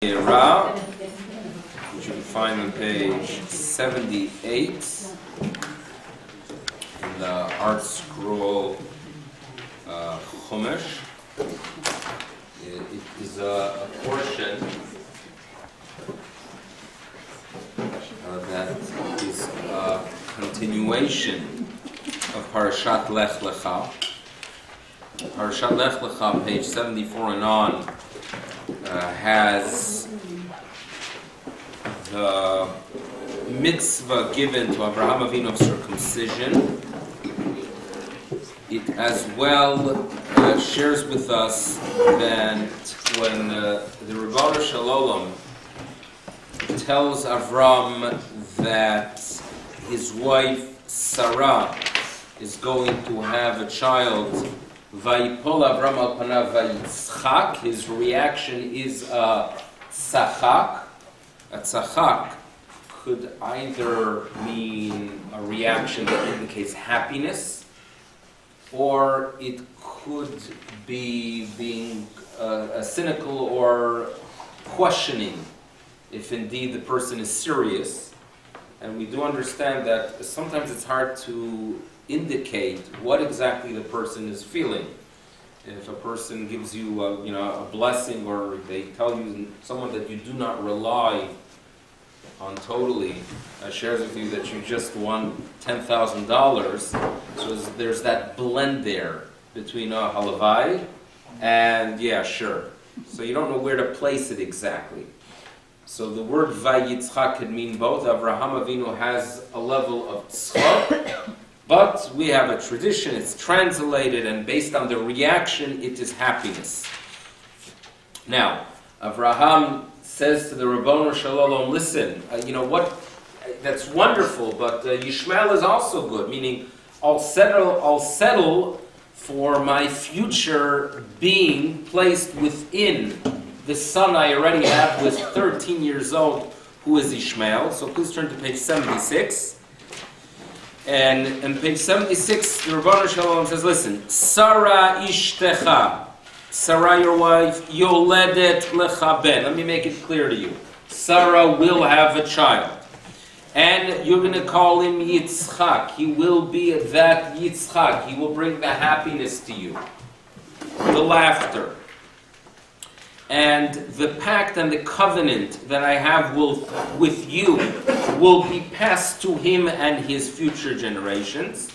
Vayera, which you can find on page 78 in the Art Scroll Chumash. It is a portion that is a continuation of Parashat Lech Lecha. Parashat Lech Lecha, page 74 and on, has the mitzvah given to Abraham Avinu of circumcision. It as well shares with us that when the Rebbe Shalom tells Avram that his wife Sarah is going to have a child, Vayipol Avram al panav vayitzchak, his reaction is a tzachak. A tzachak could either mean a reaction that indicates happiness, or it could be being cynical or questioning if indeed the person is serious. And we do understand that sometimes it's hard to indicate what exactly the person is feeling. If a person gives you a blessing, or they tell you someone that you do not rely on totally shares with you that you just won $10,000, so there's that blend there between halavai and yeah, sure. So you don't know where to place it exactly. So the word vayitzchak could mean both. Avraham Avinu has a level of tzchak, but we have a tradition, it's translated, and based on the reaction, it is happiness. Now, Avraham says to the Ribbono Shel Olam, listen, that's wonderful, but Yishmael is also good, meaning I'll settle for my future being placed within the son I already have, who is 13 years old, who is Ishmael. So please turn to page 76. And on page 76, the Rebbe Shalom says, listen, Sarah ishtecha, Sarah your wife, yoledet lecha ben. Let me make it clear to you. Sarah will have a child. And you're going to call him Yitzchak. He will be that Yitzchak. He will bring the happiness to you, the laughter. And the pact and the covenant that I have with you will be passed to him and his future generations.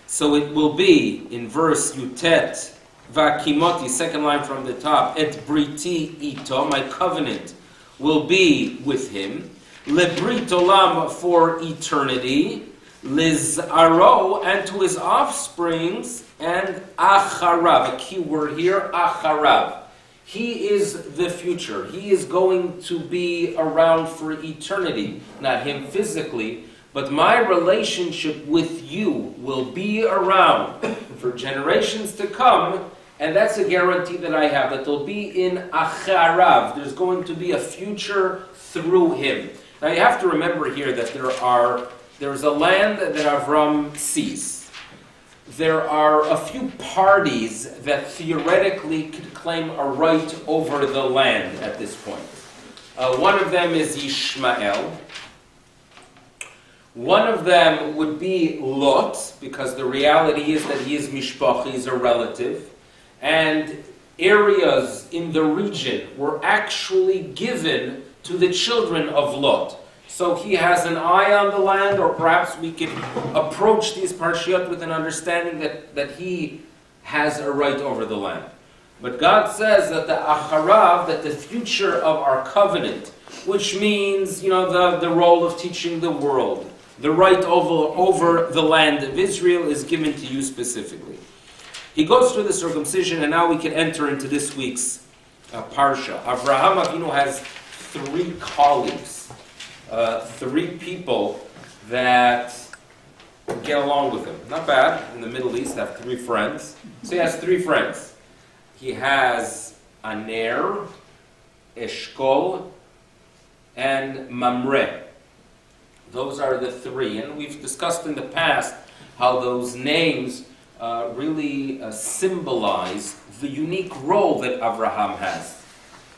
So it will be, in verse Yutet, Vakimoti, second line from the top, Et briti ito, my covenant will be with him. Lebrit olam, for eternity. Lizaro, and to his offsprings, and acharav, a key word here, acharav. He is the future. He is going to be around for eternity. Not him physically, but my relationship with you will be around for generations to come, and that's a guarantee that I have, that there'll be in Acharav. There's going to be a future through him. Now you have to remember here that there's a land that Avram sees. There are a few parties that theoretically could claim a right over the land at this point. One of them is Yishmael. One of them would be Lot, because the reality is that he is mishpacha, he's a relative. And areas in the region were actually given to the children of Lot. So he has an eye on the land, or perhaps we could approach these parshiot with an understanding that he has a right over the land. But God says that the acharav, that the future of our covenant, which means, the role of teaching the world, the right over the land of Israel is given to you specifically. He goes through the circumcision, and now we can enter into this week's parsha. Avraham Avinu has 3 colleagues. 3 people that get along with him. Not bad. In the Middle East, have 3 friends. So he has 3 friends. He has Aner, Eshkol, and Mamre. Those are the 3. And we've discussed in the past how those names really symbolize the unique role that Avraham has.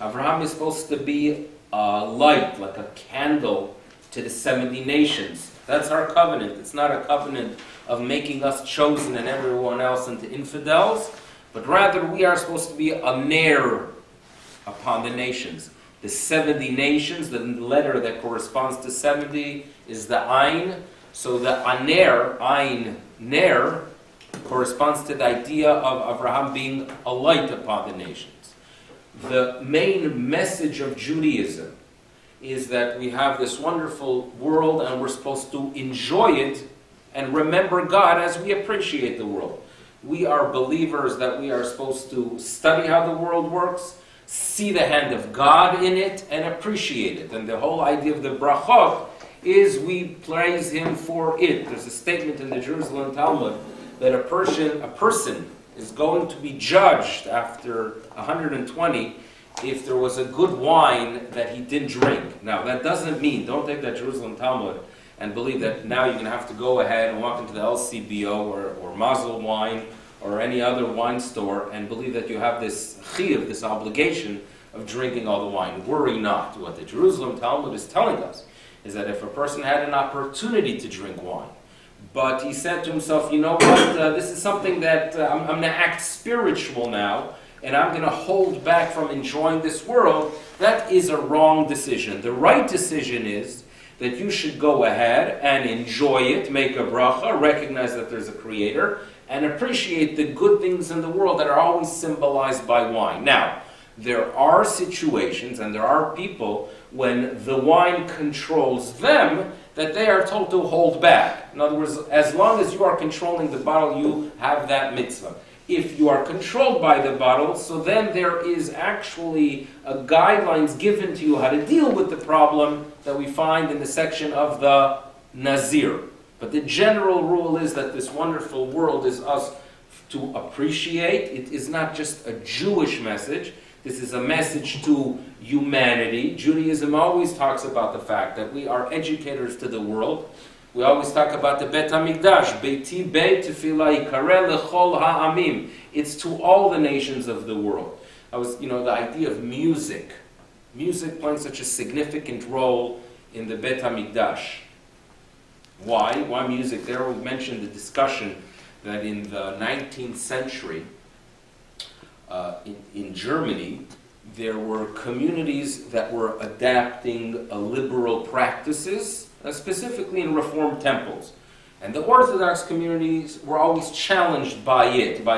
Avraham is supposed to be a light, like a candle to the 70 nations. That's our covenant. It's not a covenant of making us chosen and everyone else into infidels, but rather we are supposed to be a ner upon the nations. The 70 nations, the letter that corresponds to 70 is the Ein. So the aner, Ein, ner, corresponds to the idea of Avraham being a light upon the nations. The main message of Judaism is that we have this wonderful world and we're supposed to enjoy it and remember God as we appreciate the world. We are believers that we are supposed to study how the world works, see the hand of God in it, and appreciate it. And the whole idea of the brachot is we praise Him for it. There's a statement in the Jerusalem Talmud that a person is going to be judged after 120 if there was a good wine that he didn't drink. Now, that doesn't mean, don't take that Jerusalem Talmud and believe that now you're going to have to go ahead and walk into the LCBO or Mazel Wine or any other wine store and believe that you have this chiyuv, this obligation of drinking all the wine. Worry not. What the Jerusalem Talmud is telling us is that if a person had an opportunity to drink wine, but he said to himself, you know what, this is something that I'm going to act spiritual now, and I'm going to hold back from enjoying this world, that is a wrong decision. The right decision is that you should go ahead and enjoy it, make a bracha, recognize that there's a creator, and appreciate the good things in the world that are always symbolized by wine. Now, there are situations and there are people when the wine controls them that they are told to hold back. In other words, as long as you are controlling the bottle, you have that mitzvah. If you are controlled by the bottle, so then there is actually guidelines given to you how to deal with the problem that we find in the section of the Nazir. But the general rule is that this wonderful world is us to appreciate. It is not just a Jewish message. This is a message to humanity. Judaism always talks about the fact that we are educators to the world. We always talk about the Bet HaMikdash, Beiti Beit Tefillah Yikareh Lechol Ha'amim. It's to all the nations of the world. The idea of music playing such a significant role in the Bet HaMikdash. Why? Why music? There we mentioned the discussion that in the 19th century, in Germany, there were communities that were adapting liberal practices, specifically in Reform temples. And the Orthodox communities were always challenged by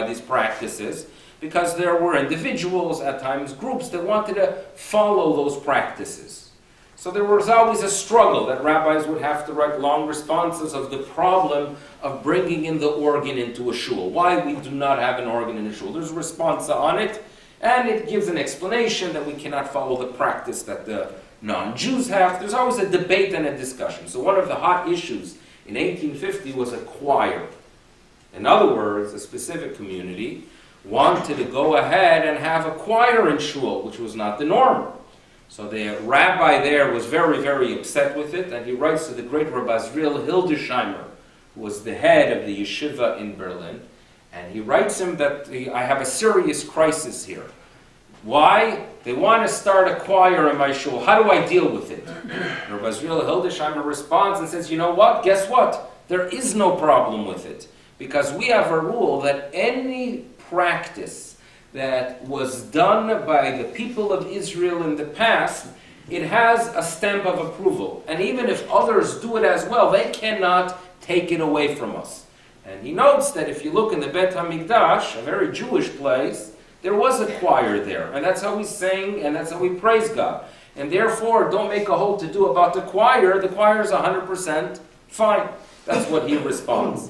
these practices, because there were individuals, at times groups, that wanted to follow those practices. So there was always a struggle that rabbis would have to write long responses of the problem of bringing in the organ into a shul. Why we do not have an organ in a shul. There's a response on it, and it gives an explanation that we cannot follow the practice that the non-Jews have. There's always a debate and a discussion. So one of the hot issues in 1850 was a choir. In other words, a specific community wanted to go ahead and have a choir in shul, which was not the norm. So the rabbi there was very, very upset with it, and he writes to the great Rabbi Hildesheimer, who was the head of the yeshiva in Berlin, and he writes him that I have a serious crisis here. Why? They want to start a choir in my shul. How do I deal with it? Rabbi Hildesheimer responds and says, you know what? Guess what? There is no problem with it. Because we have a rule that any practice that was done by the people of Israel in the past, it has a stamp of approval. And even if others do it as well, they cannot take it away from us. And he notes that if you look in the Bet HaMikdash, a very Jewish place, there was a choir there. And that's how we sing, and that's how we praise God. And therefore, don't make a whole to-do about the choir. The choir is 100% fine. That's what he responds.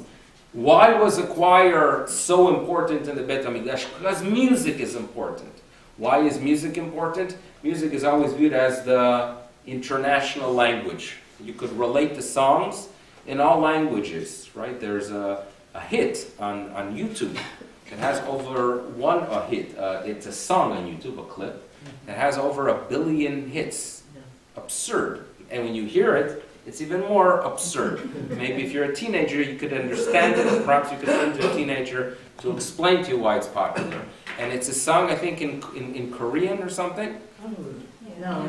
Why was a choir so important in the Bet HaMikdash? Because music is important. Why is music important? Music is always viewed as the international language. You could relate to songs in all languages, right? There's a hit on YouTube that has over it's a song on YouTube, a clip, that has over 1 billion hits. Absurd. And when you hear it, it's even more absurd. Maybe if you're a teenager, you could understand it, and perhaps you could turn to a teenager to explain to you why it's popular. and it's a song, I think, in Korean or something. No,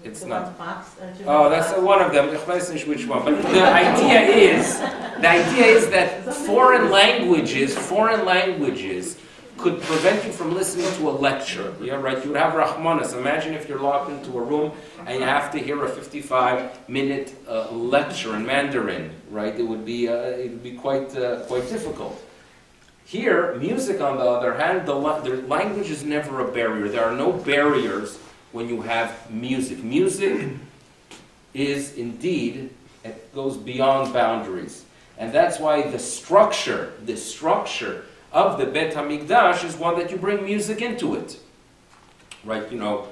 it's not. Fox, Oh, that's one of them. I don't know which one. But the idea is that foreign languages could prevent you from listening to a lecture. Yeah, right. You would have Rahmanas. Imagine if you're locked into a room and you have to hear a 55-minute lecture in Mandarin. Right? It would be quite difficult. Here, music, on the other hand, the language is never a barrier. There are no barriers when you have music. Music is indeed, it goes beyond boundaries. And that's why the structure of the Bet HaMikdash is one that you bring music into it. Right? You know,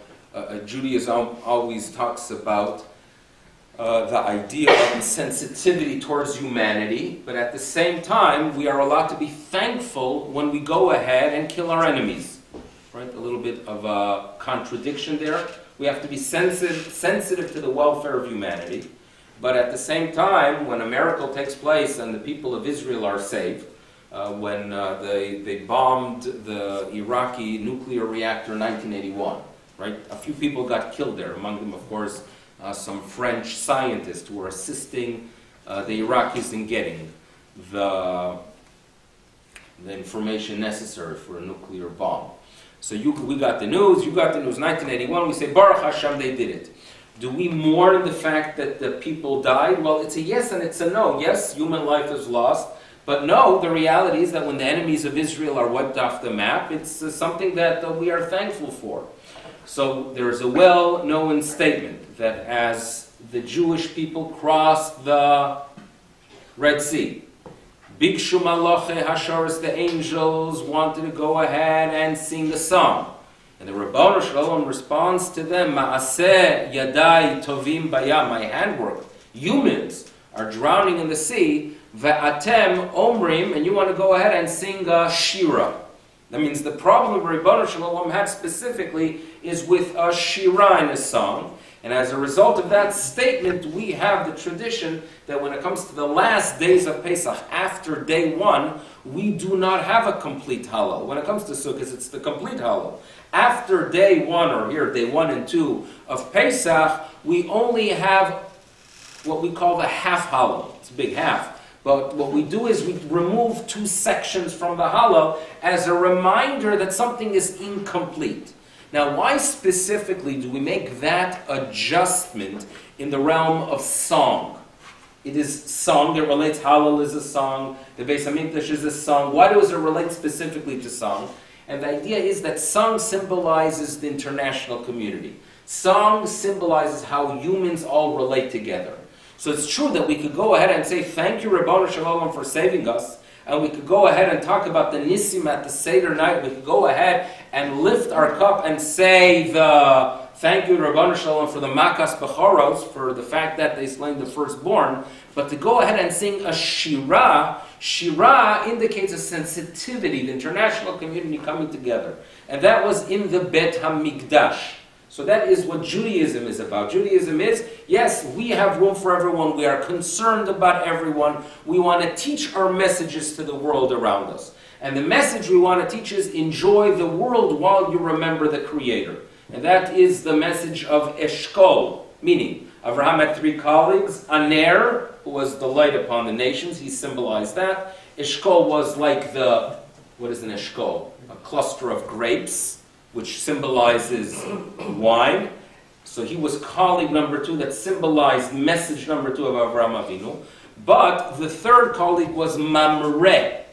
Judaism always talks about the idea of sensitivity towards humanity, but at the same time, we are allowed to be thankful when we go ahead and kill our enemies. Right? A little bit of a contradiction there. We have to be sensitive to the welfare of humanity, but at the same time, when a miracle takes place and the people of Israel are saved, when they bombed the Iraqi nuclear reactor in 1981, right? A few people got killed there, among them, of course, some French scientists who were assisting the Iraqis in getting the information necessary for a nuclear bomb. So we got the news, you got the news, 1981, we say, Baruch Hashem, they did it. Do we mourn the fact that the people died? Well, it's a yes and it's a no. Yes, human life is lost. But no, the reality is that when the enemies of Israel are wiped off the map, it's something that we are thankful for. So there is a well-known statement that as the Jewish people crossed the Red Sea, Bikshu Malache Hasharis, the angels, wanted to go ahead and sing a song. And the Ribono Shel Olam responds to them, Ma'aseh Yadai Tovim Bayam, my handwork, humans are drowning in the sea, Ve'atem Omrim, and you want to go ahead and sing a Shira. That means the problem Ribono Shel Olam had specifically is with a Shira in a song. And as a result of that statement, we have the tradition that when it comes to the last days of Pesach, after day one, we do not have a complete Hallel. When it comes to Sukkot, it's the complete Hallel. After day one, or here, day 1 and 2 of Pesach, we only have what we call the half Hallel. It's a big half. But what we do is we remove 2 sections from the Hallel as a reminder that something is incomplete. Now, why specifically do we make that adjustment in the realm of song? It is song that relates, Hallel is a song, the Beis HaMikdash is a song. Why does it relate specifically to song? And the idea is that song symbolizes the international community. Song symbolizes how humans all relate together. So it's true that we could go ahead and say, thank you, Ribono Shel Olam, for saving us. And we could go ahead and talk about the Nisim at the Seder night. We could go ahead and lift our cup and say thank you, Ribono Shel Olam, for the Makas Bechoros, for the fact that they slain the firstborn. But to go ahead and sing a Shira, Shira indicates a sensitivity, the international community coming together. And that was in the Bet HaMikdash. So that is what Judaism is about. Judaism is, yes, we have room for everyone. We are concerned about everyone. We want to teach our messages to the world around us. And the message we want to teach is enjoy the world while you remember the Creator. And that is the message of Eshkol, meaning Avraham had 3 colleagues. Aner, who was the light upon the nations, he symbolized that. Eshkol was like what is an Eshkol? A cluster of grapes, which symbolizes wine. So he was colleague number 2 that symbolized message number 2 of Avraham Avinu. But the 3rd colleague was Mamre.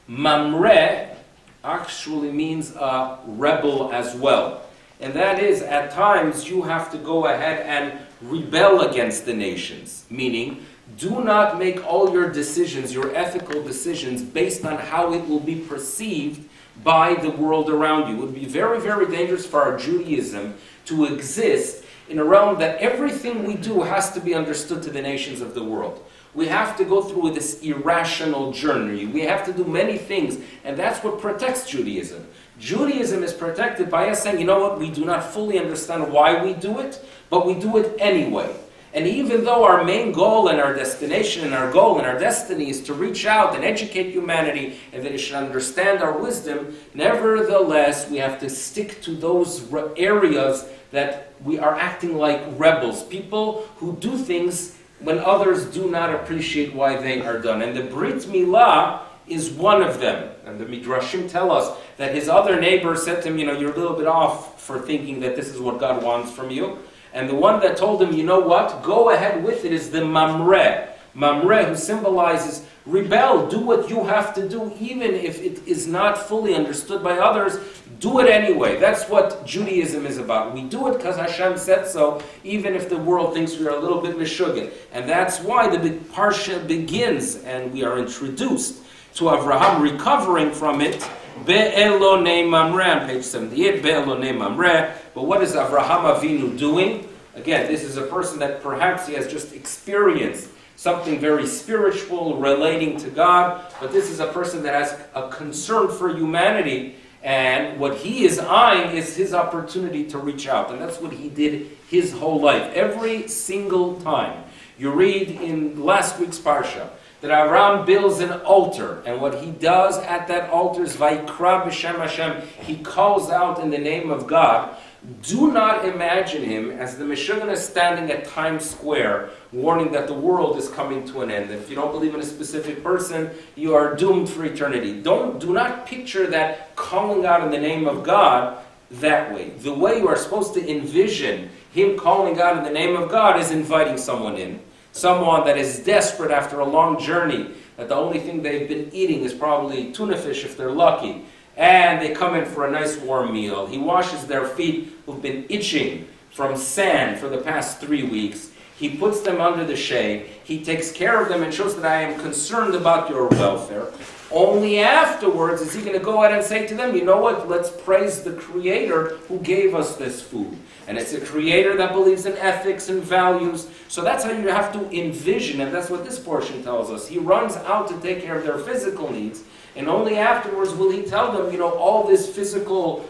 Mamre actually means a rebel as well. And that is, at times, you have to go ahead and rebel against the nations. Meaning, do not make all your decisions, your ethical decisions, based on how it will be perceived by the world around you. It would be very, very dangerous for our Judaism to exist in a realm that everything we do has to be understood to the nations of the world. We have to go through this irrational journey. We have to do many things, and that's what protects Judaism. Judaism is protected by us saying, you know what, we do not fully understand why we do it, but we do it anyway. And even though our main goal and our destination and our goal and our destiny is to reach out and educate humanity and that it should understand our wisdom, nevertheless, we have to stick to those areas that we are acting like rebels, people who do things when others do not appreciate why they are done. And the Brit Milah is one of them. And the Midrashim tell us that his other neighbor said to him, you're a little bit off for thinking that this is what God wants from you. And the one that told him, you know what, go ahead with it, is the Mamre. Mamre, who symbolizes rebel, do what you have to do, even if it is not fully understood by others, do it anyway. That's what Judaism is about. We do it because Hashem said so, even if the world thinks we are a little bit meshugget. And that's why the big Parsha begins, and we are introduced to Avraham recovering from it, Be'elonei Mamre, on page 78, Be'elonei Mamre. But what is Avraham Avinu doing? Again, this is a person that perhaps he has just experienced something very spiritual relating to God, but this is a person that has a concern for humanity, and what he is eyeing is his opportunity to reach out, and that's what he did his whole life. Every single time you read in last week's Parsha that Avraham builds an altar, and what he does at that altar is Vaikra b'Shem Hashem, he calls out in the name of God. Do not imagine him as the Meshuggah standing at Times Square warning that the world is coming to an end. If you don't believe in a specific person, you are doomed for eternity. Do not picture that calling out in the name of God that way. The way you are supposed to envision him calling out in the name of God is inviting someone in. Someone that is desperate after a long journey, that the only thing they've been eating is probably tuna fish if they're lucky. And they come in for a nice warm meal. He washes their feet who've been itching from sand for the past 3 weeks. He puts them under the shade. He takes care of them and shows that I am concerned about your welfare. Only afterwards is he going to go ahead and say to them, you know what, let's praise the Creator who gave us this food. And it's a Creator that believes in ethics and values. So that's how you have to envision, and that's what this portion tells us. He runs out to take care of their physical needs. And only afterwards will he tell them, all this physical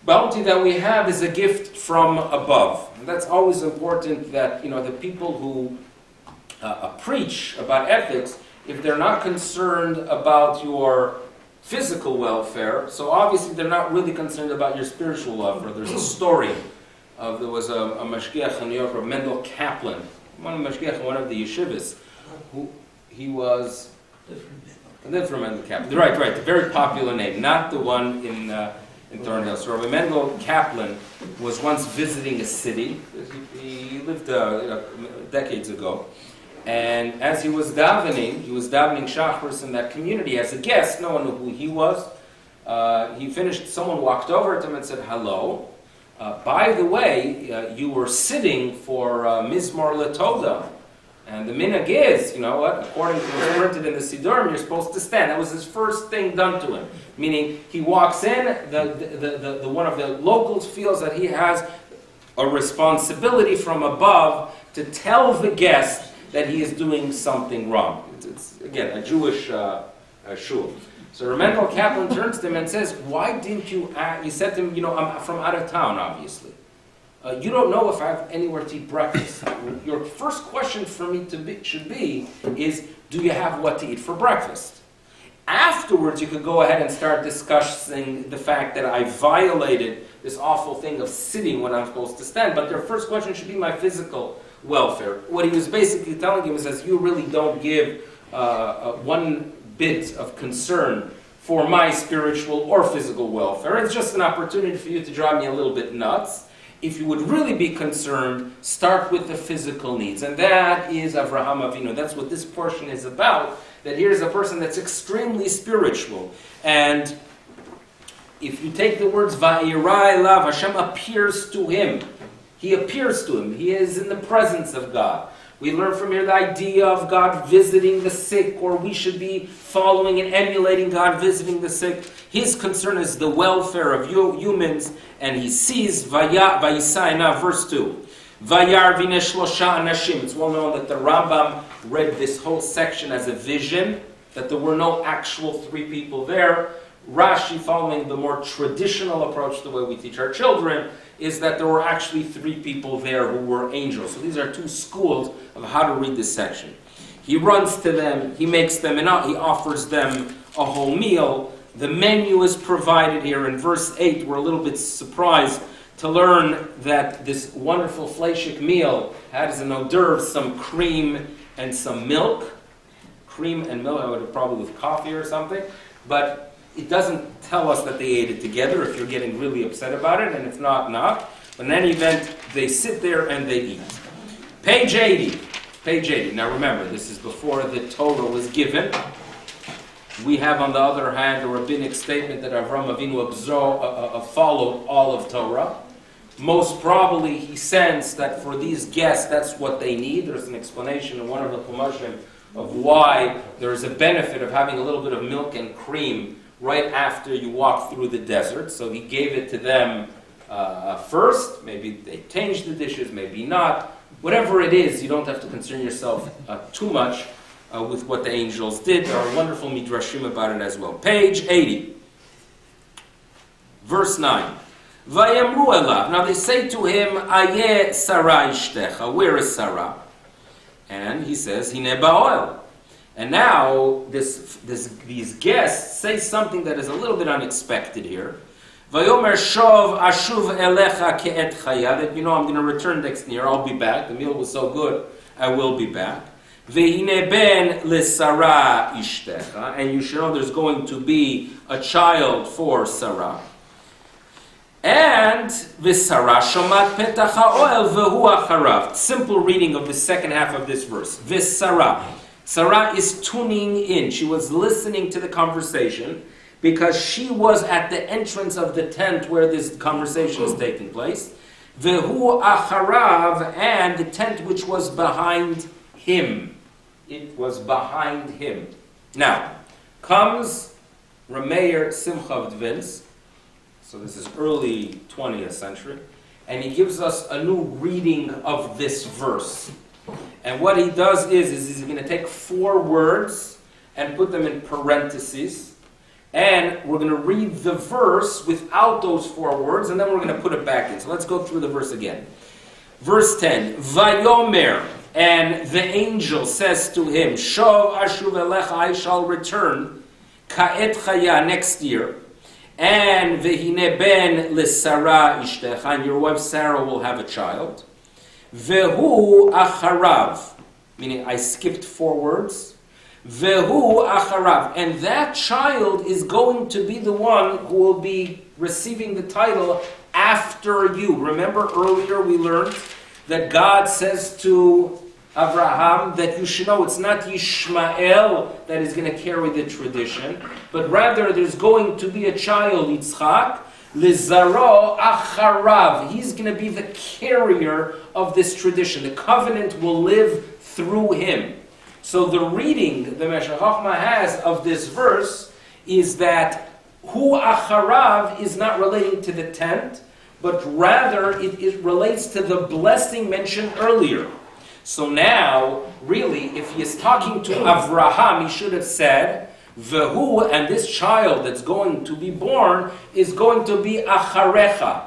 bounty that we have is a gift from above. And that's always important that, the people who preach about ethics, if they're not concerned about your physical welfare, so obviously they're not really concerned about your spiritual welfare. There's a story of, there was a mashgiach in New York, Rabbi Mendel Kaplan, one of the yeshivas, who he was... Different Mendel Kaplan. Right, the very popular name, not the one in Thornhill. So Rabbi Mendel Kaplan was once visiting a city. He lived decades ago. And as he was davening Shachris in that community as a guest. No one knew who he was. He finished, someone walked over to him and said, hello. By the way, you were sitting for Mizmor Letoda. And the minhag is, according to what's printed in the Sidurim, you're supposed to stand. That was his first thing done to him. Meaning, he walks in, the one of the locals feels that he has a responsibility from above to tell the guest that he is doing something wrong. It's again, a Jewish shul. So Mendel Kaplan turns to him and says, why didn't you act? He said to him, I'm from out of town, obviously. You don't know if I have anywhere to eat breakfast. Your first question for me should be, do you have what to eat for breakfast? Afterwards, you could go ahead and start discussing the fact that I violated this awful thing of sitting when I'm supposed to stand. But your first question should be my physical welfare. What he was basically telling him is, you really don't give one bit of concern for my spiritual or physical welfare. It's just an opportunity for you to drive me a little bit nuts. If you would really be concerned, start with the physical needs. And that is Avraham Avinu. That's what this portion is about. That here's a person that's extremely spiritual. And if you take the words, Vayera elav, Hashem appears to him. He appears to him. He is in the presence of God. We learn from here the idea of God visiting the sick, or we should be following and emulating God visiting the sick. His concern is the welfare of humans, and he sees Vayisai, verse 2. Vayar v'nei shlosha anashim. It's well known that the Rambam read this whole section as a vision, that there were no actual 3 people there, Rashi, following the more traditional approach, the way we teach our children, is that there were actually 3 people there who were angels. So these are 2 schools of how to read this section. He runs to them, he makes them, and he offers them a whole meal. The menu is provided here. In verse 8, we're a little bit surprised to learn that this wonderful fleishik meal had as an hors d'oeuvre some cream and some milk. Cream and milk, I would have probably with coffee or something. But it doesn't tell us that they ate it together if you're getting really upset about it, and if not, not. But in any event, they sit there and they eat. Page 80. Page 80. Now remember, this is before the Torah was given. We have, on the other hand, a rabbinic statement that Avraham Avinu followed all of Torah. Most probably, he sensed that for these guests, that's what they need. There's an explanation in one of the Chumashim of why there's a benefit of having a little bit of milk and cream right after you walk through the desert. So he gave it to them first. Maybe they changed the dishes, maybe not. Whatever it is, you don't have to concern yourself too much with what the angels did. There are wonderful midrashim about it as well. Page 80. Verse 9. Vayamru elav. Now they say to him, Ayeh Sarah ishtecha. Where is Sarah? And he says, Hine ba'oel. And now these guests say something that is a little bit unexpected here. Vayomer shov ashuv elecha ke'et chaya. That, you know, I'm going to return next year. I'll be back. The meal was so good. I will be back. Ve'hine ben leSarah ishtecha. And you should know there's going to be a child for Sarah. And v'Sarah shomat petach ha'oel v'hu acharav. Simple reading of the second half of this verse. V'Sarah. Sarah is tuning in. She was listening to the conversation because she was at the entrance of the tent where this conversation is taking place. V'hu acharav, and the tent which was behind him. It was behind him. Now, comes Rameir Simcha Dvins. So this is early 20th century. And he gives us a new reading of this verse. And what he does is he's going to take 4 words and put them in parentheses. And we're going to read the verse without those 4 words, and then we're going to put it back in. So let's go through the verse again. Verse 10. Vayomer, and the angel says to him, Shov ashuv elecha, I shall return, ka'et chaya, next year. And vehine ben leSarah ishtecha, and your wife Sarah will have a child. Vehu acharav, meaning I skipped 4 words. Vehu acharav, and that child is going to be the one who will be receiving the title after you. Remember earlier we learned that God says to Abraham that you should know it's not Yishmael that is going to carry the tradition, but rather there's going to be a child, Yitzchak, Lizaro acharav. He's going to be the carrier of this tradition. The covenant will live through him. So the reading the Meshech Chochmah has of this verse is that Hu acharav is not relating to the tent, but rather it relates to the blessing mentioned earlier. So now, really, if he is talking to Avraham, he should have said, Vehu, and this child that's going to be born is going to be acharecha.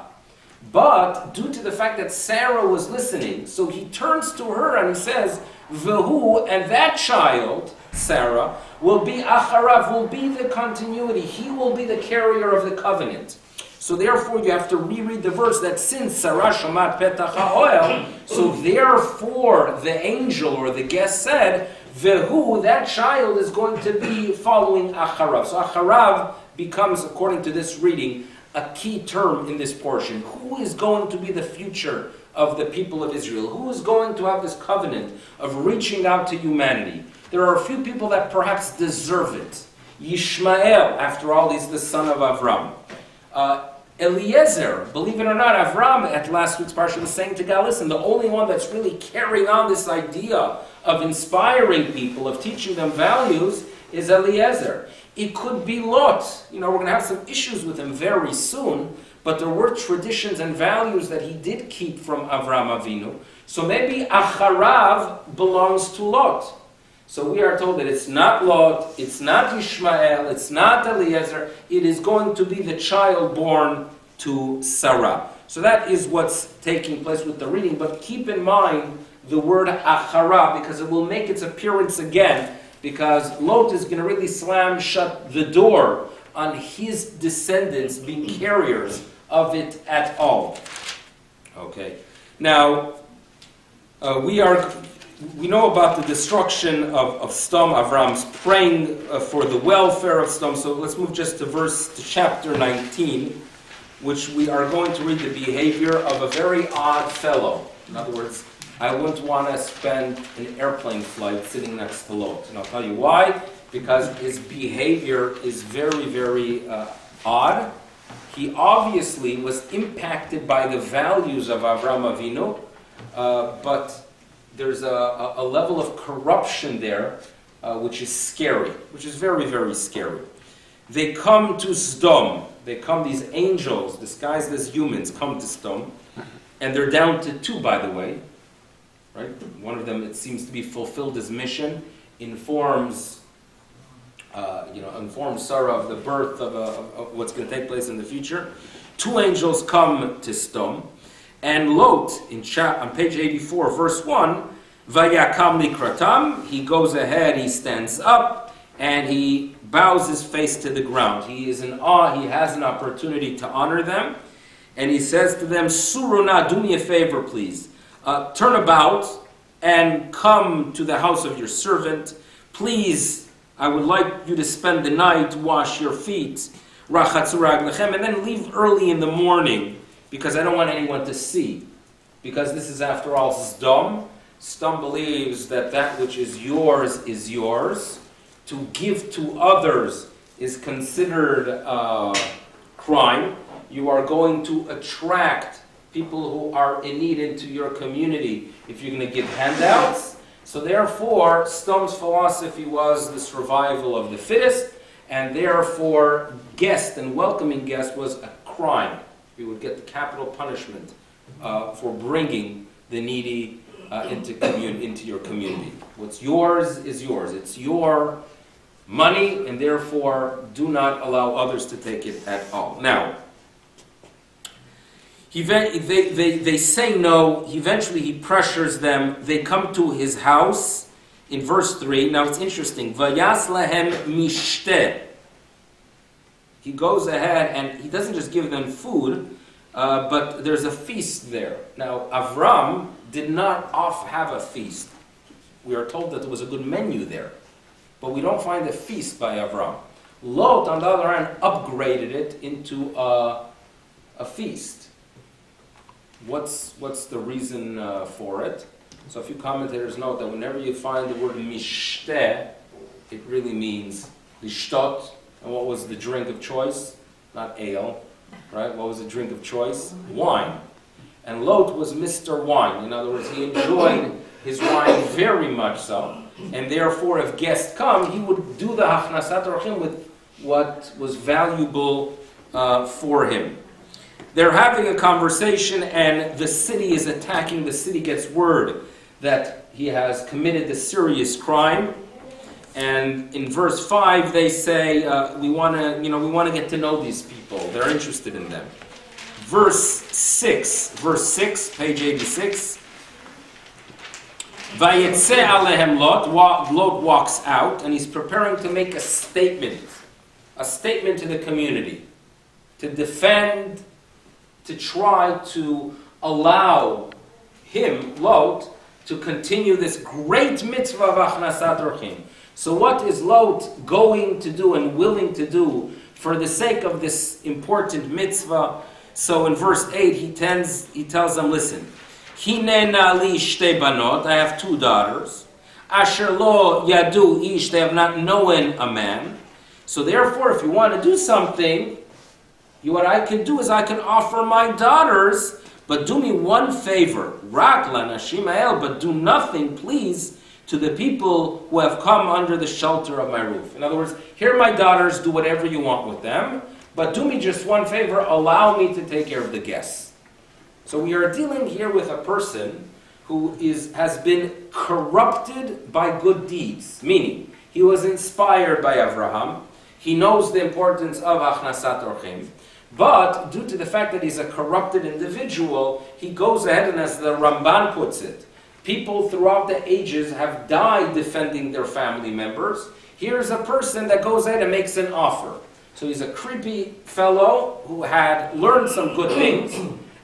But due to the fact that Sarah was listening, so he turns to her and he says, Vehu, and that child, Sarah, will be acharav, will be the continuity. He will be the carrier of the covenant. So therefore you have to reread the verse that since Sarah shomat petach ha'oel, so therefore the angel or the guest said, Vehu, that child is going to be following acharav. So acharav becomes, according to this reading, a key term in this portion. Who is going to be the future of the people of Israel? Who is going to have this covenant of reaching out to humanity? There are a few people that perhaps deserve it. Yishmael, after all, he's the son of Avram. Eliezer, believe it or not, Avram at last week's parsha was saying to God, listen, the only one that's really carrying on this idea of inspiring people, of teaching them values, is Eliezer. It could be Lot. You know, we're going to have some issues with him very soon, but there were traditions and values that he did keep from Avram Avinu. So maybe Acharav belongs to Lot. So we are told that it's not Lot, it's not Ishmael, it's not Eliezer, it is going to be the child born to Sarah. So that is what's taking place with the reading, but keep in mind the word achara, because it will make its appearance again, because Lot is going to really slam shut the door on his descendants being carriers of it at all. Okay. Now, we know about the destruction of Sdom. Avram's praying for the welfare of Sdom. So let's move just to chapter 19, which we are going to read the behavior of a very odd fellow. In other words, I wouldn't want to spend an airplane flight sitting next to Lot. And I'll tell you why. Because his behavior is very, very odd. He obviously was impacted by the values of Avram Avinu, but there's a level of corruption there which is scary, which is very, very scary. They come to Sdom. These angels disguised as humans come to Sdom, and they're down to 2, by the way. Right? One of them, it seems to be fulfilled his mission, informs Sarah of the birth of what's going to take place in the future. 2 angels come to Sdom, and Lot, on page 84, verse 1, Vayakam likratam, he goes ahead, he stands up, and he bows his face to the ground. He is in awe, he has an opportunity to honor them, and he says to them, Suruna, do me a favor, please. Turn about and come to the house of your servant. Please, I would like you to spend the night, wash your feet, and then leave early in the morning, because I don't want anyone to see. Because this is, after all, Sdom. Sdom believes that that which is yours is yours. To give to others is considered crime. You are going to attract people who are in need into your community if you're going to give handouts. So therefore, Sdom's philosophy was the survival of the fittest, and therefore guest and welcoming guest was a crime. You would get the capital punishment for bringing the needy into your community. What's yours is yours. It's your money, and therefore do not allow others to take it at all. Now, they say no. Eventually he pressures them. They come to his house in verse 3. Now it's interesting. Vayas lahem mishteh. He goes ahead and he doesn't just give them food, but there's a feast there. Now Avram did not have a feast. We are told that there was a good menu there, but we don't find a feast by Avram. Lot, on the other hand, upgraded it into a feast. What's the reason for it? So a few commentators note that whenever you find the word mishteh, it really means lishtot. And what was the drink of choice? Not ale, right? What was the drink of choice? Wine. And Lot was Mr. Wine. In other words, he enjoyed his wine very much so. And therefore, if guests come, he would do the hachnasat orchim with what was valuable for him. They're having a conversation, and the city is attacking. The city gets word that he has committed a serious crime. And in verse 5, they say, we want to get to know these people. They're interested in them. Verse 6, page 86. Vayetze alehem Lot. Lot walks out, and he's preparing to make a statement to the community, to defend, to try to allow him, Lot, to continue this great mitzvah of achnasat orchim. So what is Lot going to do and willing to do for the sake of this important mitzvah? So in verse 8, he tells them, listen, Hinena li shtei banot, I have 2 daughters. Asher lo yadu ish, they have not known a man. So therefore, if you want to do something, what I can do is I can offer my daughters, but do me one favor, rak lanashim ha'el, but do nothing, please, to the people who have come under the shelter of my roof. In other words, here my daughters, do whatever you want with them, but do me just one favor, allow me to take care of the guests. So we are dealing here with a person who has been corrupted by good deeds, meaning he was inspired by Avraham, he knows the importance of Achnasat Orchim, but due to the fact that he's a corrupted individual, he goes ahead and, as the Ramban puts it, people throughout the ages have died defending their family members. Here's a person that goes ahead and makes an offer. So he's a creepy fellow who had learned some good things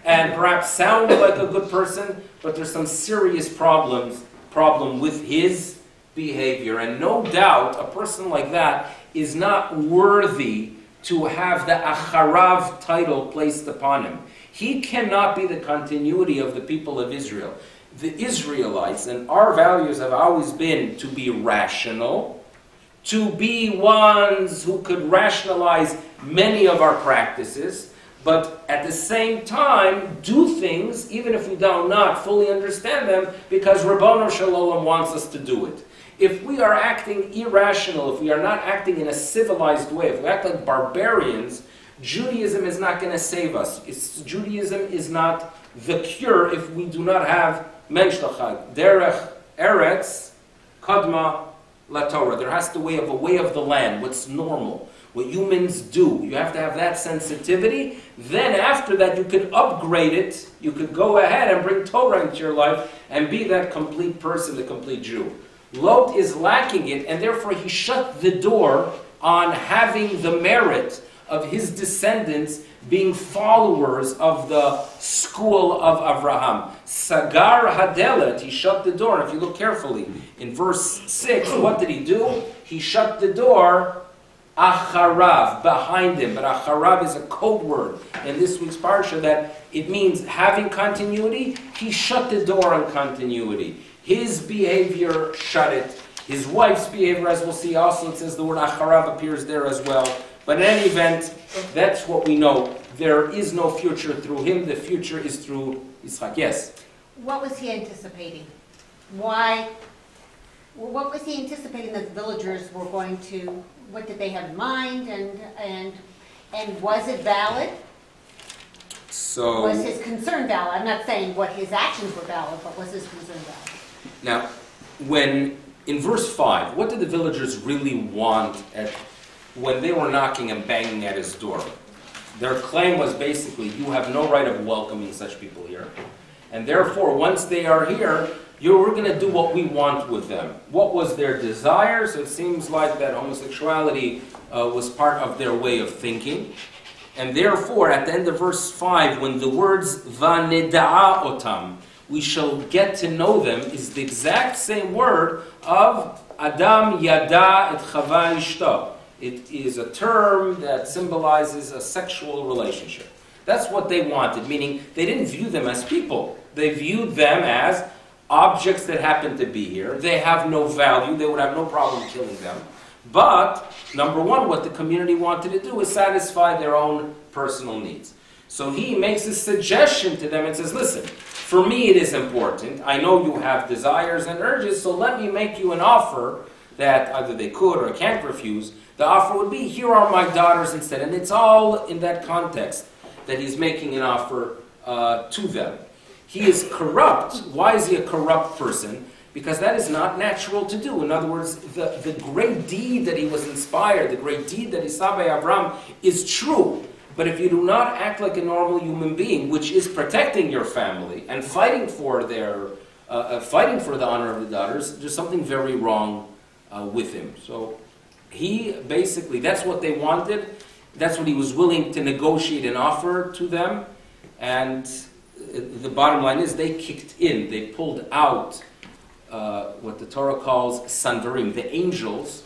and perhaps sounded like a good person, but there's some serious problem with his behavior. And no doubt a person like that is not worthy to have the Acharav title placed upon him. He cannot be the continuity of the people of Israel. The Israelites, and our values have always been to be rational, to be ones who could rationalize many of our practices, but at the same time do things even if we do not fully understand them, because Rabbono Shalom wants us to do it. If we are acting irrational, if we are not acting in a civilized way, if we act like barbarians, Judaism is not going to save us. Judaism is not the cure if we do not have Mensch Lachag, Derech Eretz, Kadma La Torah. There has to be a way of the land, what's normal, what humans do. You have to have that sensitivity. Then after that you can upgrade it. You could go ahead and bring Torah into your life and be that complete person, the complete Jew. Lot is lacking it, and therefore he shut the door on having the merit of his descendants being followers of the school of Avraham. Sagar Hadelet, he shut the door. And if you look carefully, in verse 6, what did he do? He shut the door, Acharav, behind him. But Acharav is a code word in this week's Parsha that it means having continuity. He shut the door on continuity. His behavior shut it. His wife's behavior, as we'll see, also it says the word Acharav appears there as well. But in any event, that's what we know. There is no future through him. The future is through Yitzchak. Yes? What was he anticipating? Why? What was he anticipating that the villagers were going to? What did they have in mind? And was it valid? So was his concern valid? I'm not saying what his actions were valid, but was his concern valid? Now, when in verse 5, what did the villagers really want when they were knocking and banging at his door? Their claim was basically, you have no right of welcoming such people here. And therefore, once they are here, we're going to do what we want with them. What was their desire? So it seems like that homosexuality was part of their way of thinking. And therefore, at the end of verse 5, when the words Vaneda'a otam, we shall get to know them, is the exact same word of Adam Yada et Chava Ishto. It is a term that symbolizes a sexual relationship. That's what they wanted, meaning they didn't view them as people. They viewed them as objects that happen to be here. They have no value. They would have no problem killing them. But, number one, what the community wanted to do is satisfy their own personal needs. So he makes a suggestion to them and says, listen, for me it is important. I know you have desires and urges, so let me make you an offer that either they could or can't refuse. The offer would be, here are my daughters instead. And it's all in that context that he's making an offer to them. He is corrupt. Why is he a corrupt person? Because that is not natural to do. In other words, the great deed that he was inspired, the great deed that he saw by Abraham is true. But if you do not act like a normal human being, which is protecting your family and fighting for the honor of the daughters, there's something very wrong with him. So he basically, that's what they wanted. That's what he was willing to negotiate and offer to them. And the bottom line is they kicked in. They pulled out what the Torah calls sanverim. The angels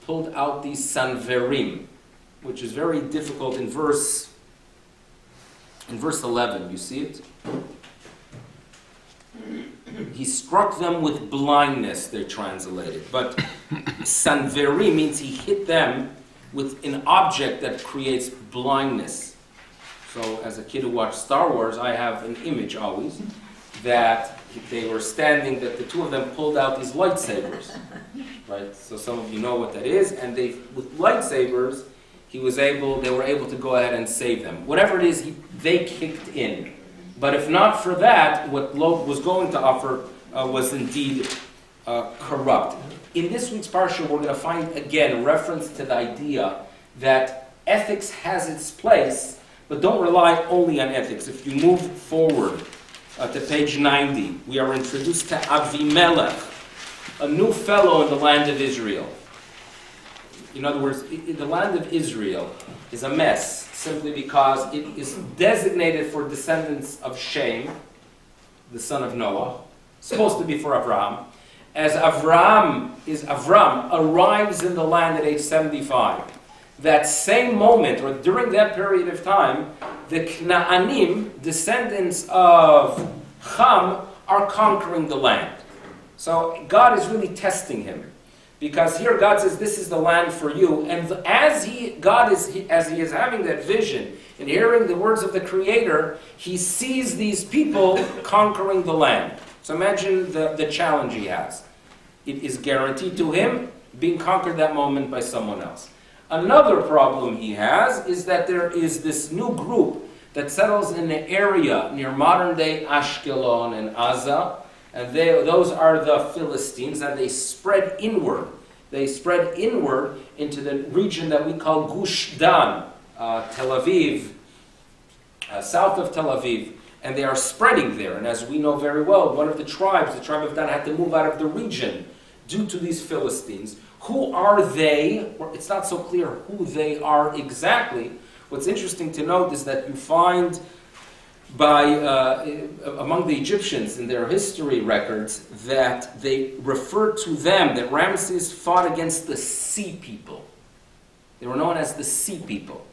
pulled out these sanverim, which is very difficult in verse 11. You see it? He struck them with blindness, they translated. But sanveri means he hit them with an object that creates blindness. So as a kid who watched Star Wars, I have an image always that they were standing, that the two of them pulled out these lightsabers. Right? So some of you know what that is. And with lightsabers, they were able to go ahead and save them. Whatever it is, they kicked in. But if not for that, what Lot was going to offer was indeed corrupt. In this week's parsha, we're going to find again a reference to the idea that ethics has its place, but don't rely only on ethics. If you move forward to page 90, we are introduced to Avimelech, a new fellow in the land of Israel. In other words, the land of Israel is a mess, simply because it is designated for descendants of Shem, the son of Noah, supposed to be for Abraham. As Avram arrives in the land at age 75, that same moment, or during that period of time, the Knaanim, descendants of Ham, are conquering the land. So God is really testing him, because here God says, "This is the land for you." And as he is having that vision and hearing the words of the Creator, he sees these people conquering the land. So imagine the challenge he has. It is guaranteed to him being conquered that moment by someone else. Another problem he has is that there is this new group that settles in the area near modern-day Ashkelon and Gaza, and those are the Philistines, and they spread inward. They spread inward into the region that we call Gush Dan, Tel Aviv, south of Tel Aviv, and they are spreading there. And as we know very well, one of the tribes, the tribe of Dan, had to move out of the region due to these Philistines. Who are they? Or it's not so clear who they are exactly. What's interesting to note is that you find among the Egyptians in their history records that they refer to them, that Ramses fought against the sea people. They were known as the sea people.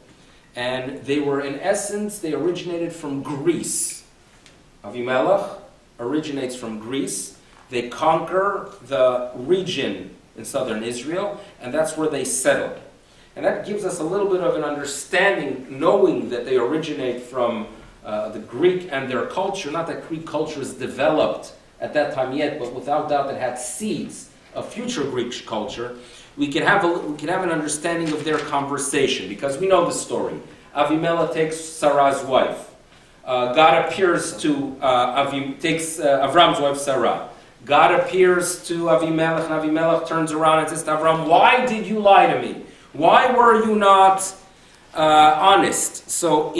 And they were, in essence, they originated from Greece. Avimelech originates from Greece. They conquer the region in southern Israel, and that's where they settled. And that gives us a little bit of an understanding, knowing that they originate from the Greek and their culture. Not that Greek culture is developed at that time yet, but without doubt it had seeds of future Greek culture. We can have an understanding of their conversation, because we know the story. Avimelech takes Sarah's wife. God appears to takes Avram's wife Sarah. God appears to Avimelech, and Avimelech turns around and says to Avram, "Why did you lie to me? Why were you not honest?" So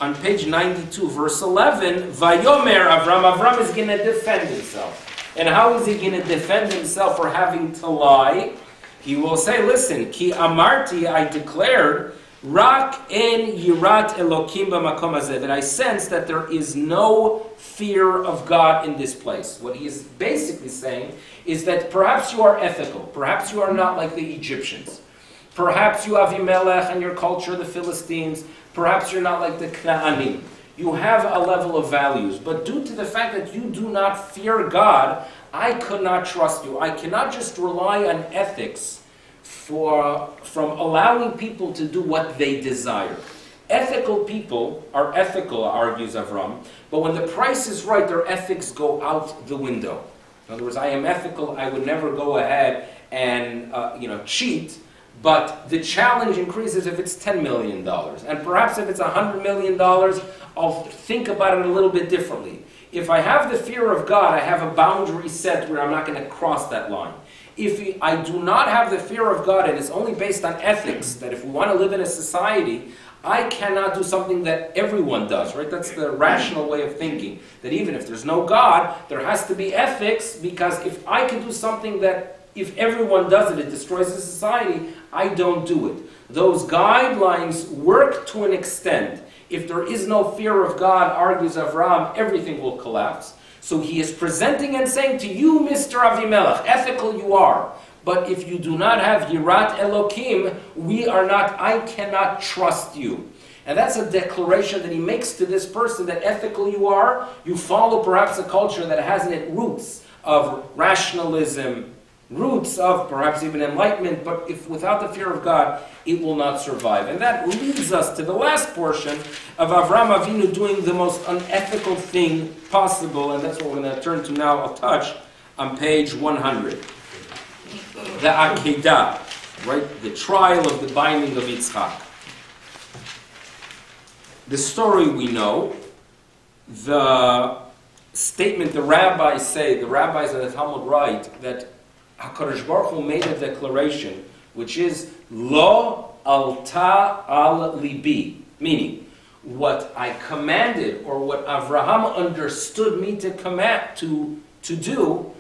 on page 92, verse 11, Vayomer Avram is going to defend himself. And how is he going to defend himself for having to lie? He will say, "Listen, ki amarti, I declared, rak en yirat elokim b'makom hazeh, that I sense that there is no fear of God in this place." What he is basically saying is that perhaps you are ethical, perhaps you are not like the Egyptians, perhaps you have Avimelech and your culture, the Philistines, perhaps you're not like the Knaanim. You have a level of values, but due to the fact that you do not fear God, I could not trust you. I cannot just rely on ethics from allowing people to do what they desire. Ethical people are ethical, argues Avram, but when the price is right, their ethics go out the window. In other words, I am ethical, I would never go ahead and cheat, but the challenge increases if it's $10 million. And perhaps if it's $100 million, I'll think about it a little bit differently. If I have the fear of God, I have a boundary set where I'm not going to cross that line. If I do not have the fear of God, and it's only based on ethics, that if we want to live in a society, I cannot do something that everyone does, right? That's the rational way of thinking. That even if there's no God, there has to be ethics, because if I can do something that, if everyone does it, it destroys the society, I don't do it. Those guidelines work to an extent. If there is no fear of God, argues Avram, everything will collapse. So he is presenting and saying to you, Mr. Avimelech, ethical you are, but if you do not have Yirat Elokim, I cannot trust you. And that's a declaration that he makes to this person, that ethical you are, you follow perhaps a culture that has in it roots of rationalism, roots of perhaps even enlightenment, but if without the fear of God, it will not survive. And that leads us to the last portion of Avram Avinu doing the most unethical thing possible, and that's what we're going to turn to now, I'll touch, on page 100. The Akedah, right? The trial of the binding of Yitzchak. The story we know, the statement the rabbis say, the rabbis of the Talmud write, that HaKadosh Baruch Hu made a declaration, which is, Lo alta al libi, meaning, what I commanded, or what Avraham understood me to command, to do,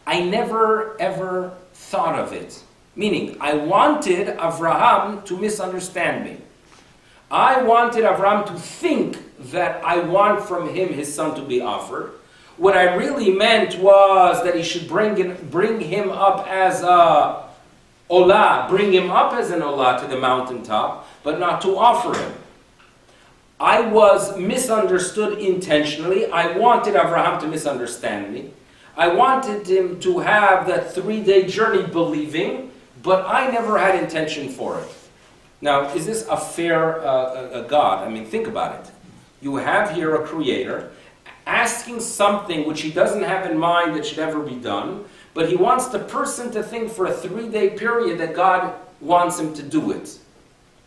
I never ever thought of it. Meaning, I wanted Avraham to misunderstand me. I wanted Avraham to think that I want from him his son to be offered. What I really meant was that he should bring him up as a olah, bring him up as an olah to the mountaintop, but not to offer him. I was misunderstood intentionally. I wanted Avraham to misunderstand me. I wanted him to have that 3-day journey believing, but I never had intention for it. Now, is this a fair God? I mean, think about it. You have here a creator asking something which he doesn't have in mind that should ever be done, but he wants the person to think for a 3-day period that God wants him to do it.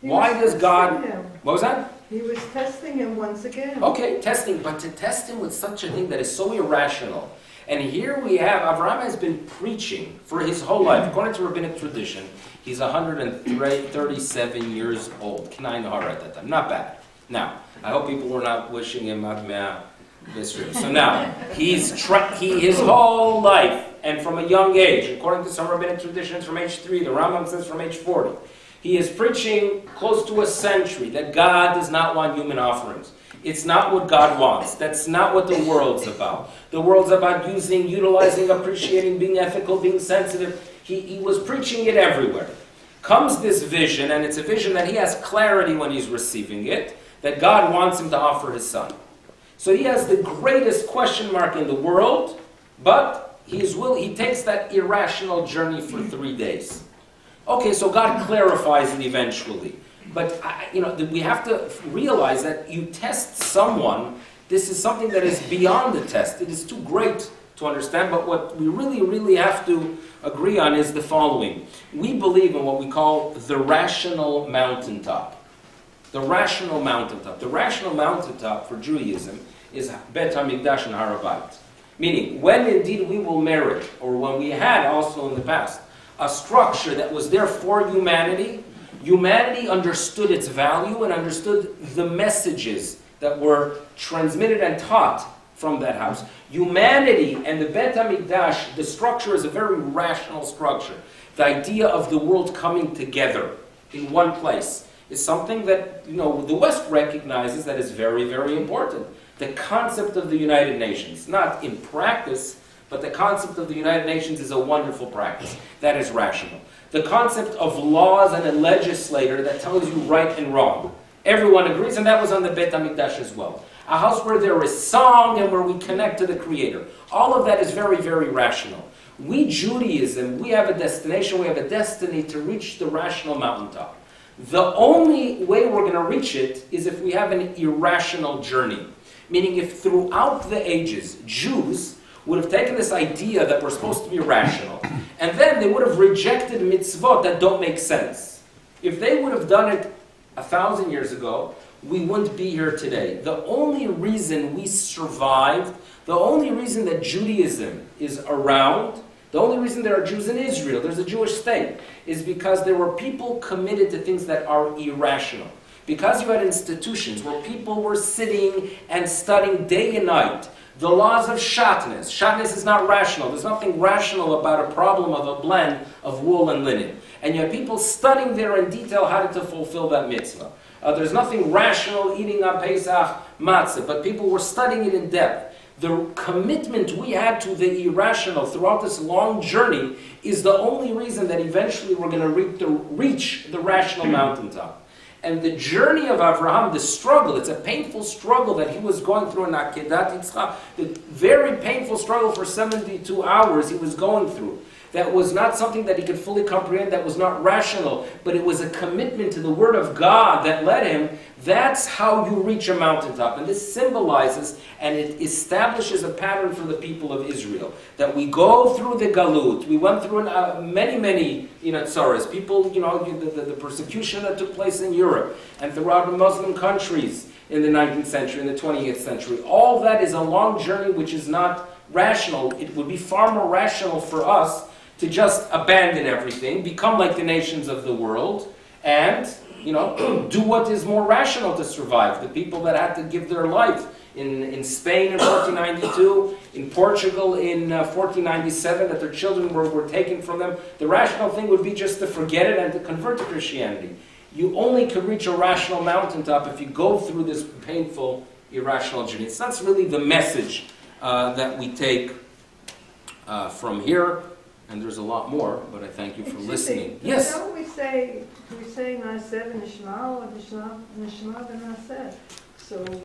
Why does God... What was that? He was testing him once again. Okay, testing, but to test him with such a thing that is so irrational. And here we have, Avraham has been preaching for his whole life. According to rabbinic tradition, he's 137 years old. K'nai Nahara at that time. Not bad. Now, I hope people were not wishing him Admea Yisrael. So now, his whole life, and from a young age, according to some rabbinic traditions from age 3, the Rambam says from age 40, he is preaching close to a century that God does not want human offerings. It's not what God wants. That's not what the world's about. The world's about using, utilizing, appreciating, being ethical, being sensitive. He was preaching it everywhere. Comes this vision, and it's a vision that he has clarity when he's receiving it, that God wants him to offer his son. So he has the greatest question mark in the world, but he takes that irrational journey for 3 days. Okay, so God clarifies it eventually. But we have to realize that you test someone, this is something that is beyond the test. It is too great to understand, but what we really, really have to agree on is the following. We believe in what we call the rational mountaintop. The rational mountaintop. The rational mountaintop for Judaism is Bet HaMikdash and Har HaBayit. Meaning, when indeed we will merit, or when we had also in the past, a structure that was there for humanity, humanity understood its value and understood the messages that were transmitted and taught from that house. Humanity and the Bet HaMikdash, the structure is a very rational structure. The idea of the world coming together in one place is something that the West recognizes that is very, very important. The concept of the United Nations, not in practice, but the concept of the United Nations is a wonderful practice. That is rational. The concept of laws and a legislator that tells you right and wrong. Everyone agrees, and that was on the Bet HaMikdash as well. A house where there is song and where we connect to the Creator. All of that is very, very rational. We, Judaism, we have a destination, we have a destiny to reach the rational mountaintop. The only way we're going to reach it is if we have an irrational journey. Meaning if throughout the ages, Jews would have taken this idea that we're supposed to be rational, and then they would have rejected mitzvot that don't make sense. If they would have done it 1,000 years ago, we wouldn't be here today. The only reason we survived, the only reason that Judaism is around, the only reason there are Jews in Israel, there's a Jewish state, is because there were people committed to things that are irrational. Because you had institutions where people were sitting and studying day and night, the laws of shatnez. Shatnez is not rational. There's nothing rational about a problem of a blend of wool and linen. And you have people studying there in detail how to fulfill that mitzvah. There's nothing rational eating on Pesach matzah, but people were studying it in depth. The commitment we had to the irrational throughout this long journey is the only reason that eventually we're going to reach the rational mountaintop. And the journey of Avraham, the struggle, it's a painful struggle that he was going through in Akedat Yitzchak, the very painful struggle for 72 hours he was going through. That was not something that he could fully comprehend, that was not rational, but it was a commitment to the Word of God that led him. That's how you reach a mountaintop. And this symbolizes and it establishes a pattern for the people of Israel. That we go through the Galut. We went through many tsaras. People, the persecution that took place in Europe and throughout the Muslim countries. in the 19th century, in the 20th century. All that is a long journey which is not rational. It would be far more rational for us to just abandon everything, become like the nations of the world, and do what is more rational to survive. The people that had to give their life in Spain in 1492, in Portugal in 1497, that their children were taken from them. The rational thing would be just to forget it and to convert to Christianity. You only can reach a rational mountaintop if you go through this painful, irrational journey. It's not really the message that we take from here, and there's a lot more, but I thank you for listening. Yes? Don't we say Naaseh v'nishma, or Nishma v'Naaseh? So